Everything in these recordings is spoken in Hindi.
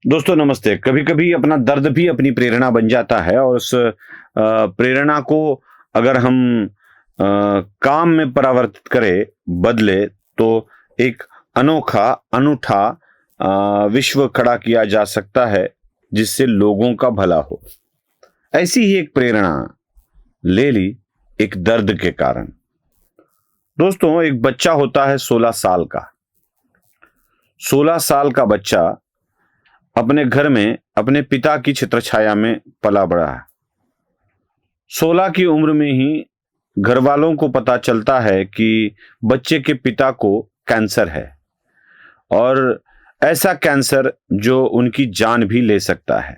दोस्तों नमस्ते। कभी कभी अपना दर्द भी अपनी प्रेरणा बन जाता है और उस प्रेरणा को अगर हम काम में परावर्तित करें, बदले तो एक अनोखा अनूठा विश्व खड़ा किया जा सकता है जिससे लोगों का भला हो। ऐसी ही एक प्रेरणा ले ली एक दर्द के कारण। दोस्तों, एक बच्चा होता है 16 साल का। 16 साल का बच्चा अपने घर में अपने पिता की छत्रछाया में पला बड़ा है। 16 की उम्र में ही घर वालों को पता चलता है कि बच्चे के पिता को कैंसर है और ऐसा कैंसर जो उनकी जान भी ले सकता है।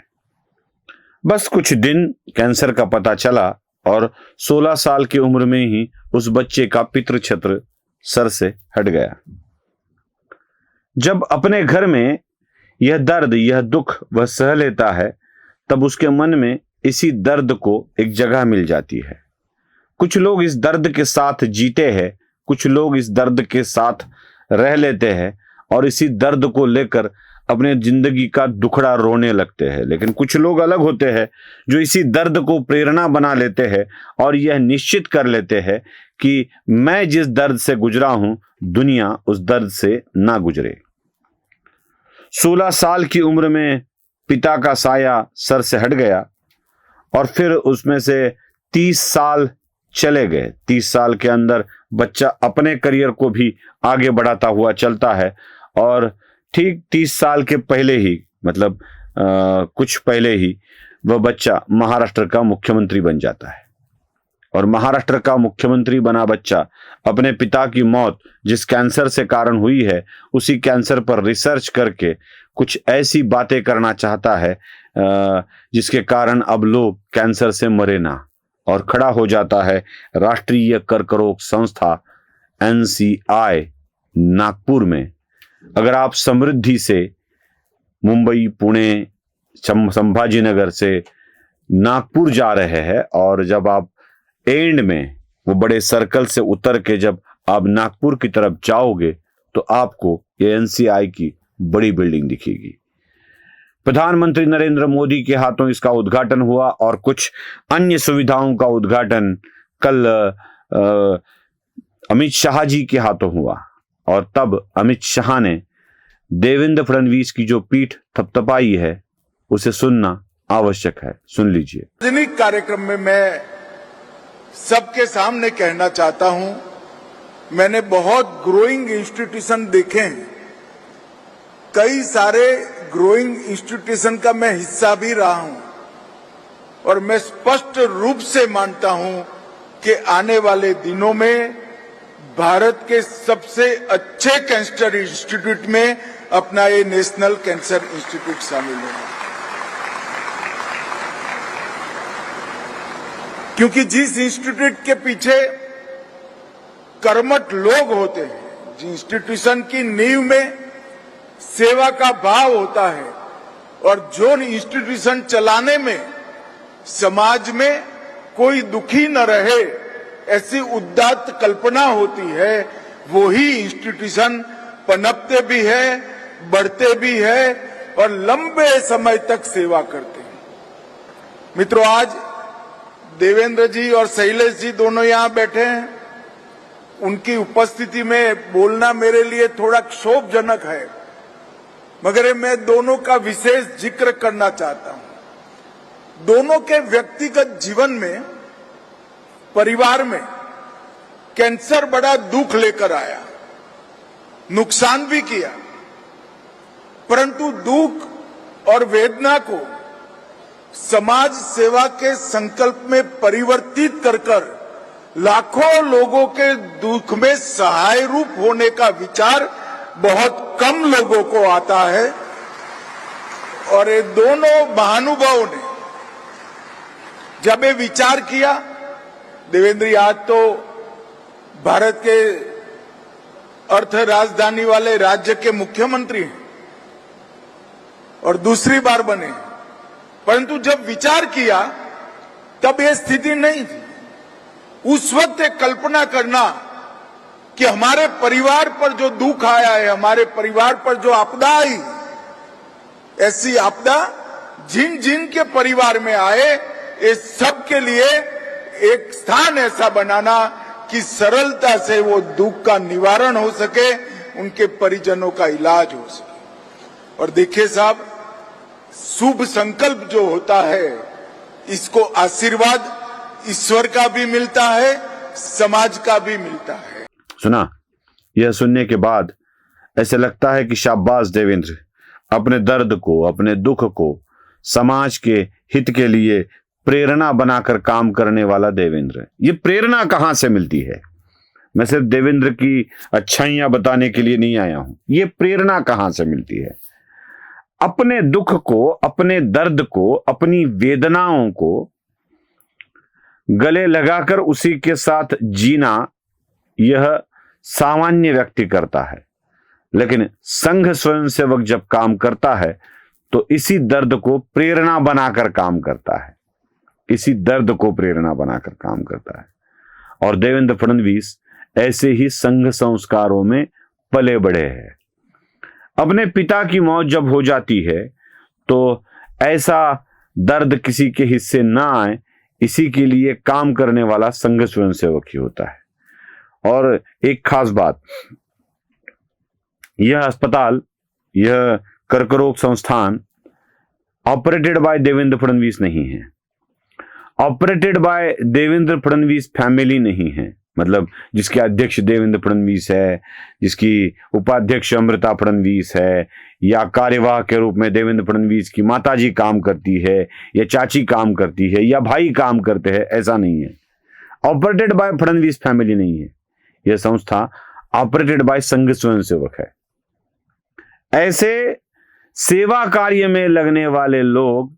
बस कुछ दिन कैंसर का पता चला और 16 साल की उम्र में ही उस बच्चे का पितृ छत्र सर से हट गया। जब अपने घर में यह दर्द, यह दुख वह सह लेता है, तब उसके मन में इसी दर्द को एक जगह मिल जाती है। कुछ लोग इस दर्द के साथ जीते हैं, कुछ लोग इस दर्द के साथ रह लेते हैं और इसी दर्द को लेकर अपने जिंदगी का दुखड़ा रोने लगते हैं। लेकिन कुछ लोग अलग होते हैं जो इसी दर्द को प्रेरणा बना लेते हैं और यह निश्चित कर लेते हैं कि मैं जिस दर्द से गुजरा हूं, दुनिया उस दर्द से ना गुजरे। 16 साल की उम्र में पिता का साया सर से हट गया और फिर उसमें से 30 साल चले गए। 30 साल के अंदर बच्चा अपने करियर को भी आगे बढ़ाता हुआ चलता है और ठीक 30 साल के पहले ही, मतलब कुछ पहले ही, वह बच्चा महाराष्ट्र का मुख्यमंत्री बन जाता है। और महाराष्ट्र का मुख्यमंत्री बना बच्चा अपने पिता की मौत जिस कैंसर से कारण हुई है, उसी कैंसर पर रिसर्च करके कुछ ऐसी बातें करना चाहता है जिसके कारण अब लोग कैंसर से मरे ना, और खड़ा हो जाता है राष्ट्रीय कर्करोग संस्था NCI नागपुर में। अगर आप समृद्धि से मुंबई, पुणे, संभाजीनगर से नागपुर जा रहे हैं और जब आप एंड में वो बड़े सर्कल से उतर के जब आप नागपुर की तरफ जाओगे तो आपको ये NCI की बड़ी बिल्डिंग दिखेगी। प्रधानमंत्री नरेंद्र मोदी के हाथों इसका उद्घाटन हुआ और कुछ अन्य सुविधाओं का उद्घाटन कल अमित शाह जी के हाथों हुआ और तब अमित शाह ने देवेंद्र फडणवीस की जो पीठ थपथपाई है उसे सुनना आवश्यक है। सुन लीजिए। सार्वजनिक कार्यक्रम में मैं सबके सामने कहना चाहता हूं, मैंने बहुत ग्रोइंग इंस्टीट्यूशन देखे हैं, कई सारे ग्रोइंग इंस्टीट्यूशन का मैं हिस्सा भी रहा हूं और मैं स्पष्ट रूप से मानता हूं कि आने वाले दिनों में भारत के सबसे अच्छे कैंसर इंस्टीट्यूट में अपना ये नेशनल कैंसर इंस्टीट्यूट शामिल होगा। क्योंकि जिस इंस्टीट्यूट के पीछे कर्मठ लोग होते हैं, जिस इंस्टीट्यूशन की नींव में सेवा का भाव होता है और जो इंस्टीट्यूशन चलाने में समाज में कोई दुखी न रहे, ऐसी उदात्त कल्पना होती है, वो ही इंस्टीट्यूशन पनपते भी है, बढ़ते भी है और लंबे समय तक सेवा करते हैं। मित्रों, आज देवेंद्र जी और शैलेश जी दोनों यहां बैठे हैं। उनकी उपस्थिति में बोलना मेरे लिए थोड़ा क्षोभजनक है, मगर मैं दोनों का विशेष जिक्र करना चाहता हूं। दोनों के व्यक्तिगत जीवन में, परिवार में कैंसर बड़ा दुख लेकर आया, नुकसान भी किया, परंतु दुख और वेदना को समाज सेवा के संकल्प में परिवर्तित कर लाखों लोगों के दुख में सहाय रूप होने का विचार बहुत कम लोगों को आता है। और ये दोनों महानुभावों ने जब ये विचार किया, देवेंद्र आज तो भारत के अर्थ राजधानी वाले राज्य के मुख्यमंत्री हैं और दूसरी बार बने, परंतु जब विचार किया तब ये स्थिति नहीं थी। उस वक्त एक कल्पना करना कि हमारे परिवार पर जो दुख आया है, हमारे परिवार पर जो आपदा आई, ऐसी आपदा जिन जिन के परिवार में आए, इस सब के लिए एक स्थान ऐसा बनाना कि सरलता से वो दुख का निवारण हो सके, उनके परिजनों का इलाज हो सके। और देखिए साहब, शुभ संकल्प जो होता है, इसको आशीर्वाद ईश्वर का भी मिलता है, समाज का भी मिलता है। सुना, यह सुनने के बाद ऐसे लगता है कि शाबाश देवेंद्र, अपने दर्द को, अपने दुख को समाज के हित के लिए प्रेरणा बनाकर काम करने वाला देवेंद्र। ये प्रेरणा कहां से मिलती है? मैं सिर्फ देवेंद्र की अच्छाइयां बताने के लिए नहीं आया हूं। ये प्रेरणा कहां से मिलती है? अपने दुख को, अपने दर्द को, अपनी वेदनाओं को गले लगाकर उसी के साथ जीना यह सामान्य व्यक्ति करता है, लेकिन संघ स्वयंसेवक जब काम करता है तो इसी दर्द को प्रेरणा बनाकर काम करता है, इसी दर्द को प्रेरणा बनाकर काम करता है। और देवेंद्र फडणवीस ऐसे ही संघ संस्कारों में पले बढ़े हैं। अपने पिता की मौत जब हो जाती है तो ऐसा दर्द किसी के हिस्से ना आए, इसी के लिए काम करने वाला संघ स्वयंसेवक ही होता है। और एक खास बात, यह अस्पताल, यह कर्करोग संस्थान ऑपरेटेड बाय देवेंद्र फडणवीस नहीं है, operated by Devendra Fadnavis family नहीं है। मतलब जिसके अध्यक्ष देवेंद्र फडणवीस है, जिसकी उपाध्यक्ष अमृता फडणवीस है, या कार्यवाह के रूप में देवेंद्र फडणवीस की माताजी काम करती है, या चाची काम करती है, या भाई काम करते हैं, ऐसा नहीं है। ऑपरेटेड बाय फडणवीस फैमिली नहीं है। यह संस्था ऑपरेटेड बाय संघ स्वयंसेवक है। ऐसे सेवा कार्य में लगने वाले लोग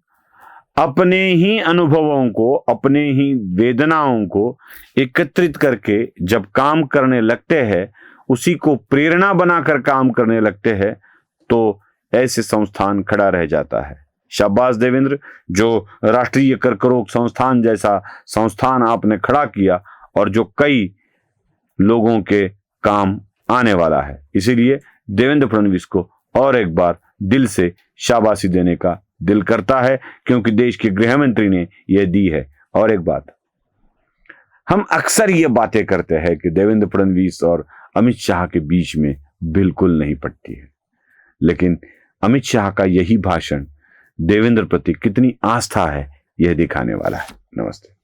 अपने ही अनुभवों को, अपने ही वेदनाओं को एकत्रित करके जब काम करने लगते हैं, उसी को प्रेरणा बनाकर काम करने लगते हैं, तो ऐसे संस्थान खड़ा रह जाता है। शाबाश देवेंद्र, जो राष्ट्रीय कर्करोग संस्थान जैसा संस्थान आपने खड़ा किया और जो कई लोगों के काम आने वाला है। इसीलिए देवेंद्र फडणवीस को और एक बार दिल से शाबाशी देने का दिल करता है, क्योंकि देश के गृह मंत्री ने यह दी है। और एक बात, हम अक्सर ये बातें करते हैं कि देवेंद्र फडणवीस और अमित शाह के बीच में बिल्कुल नहीं पटती है, लेकिन अमित शाह का यही भाषण देवेंद्र प्रति कितनी आस्था है, यह दिखाने वाला है। नमस्ते।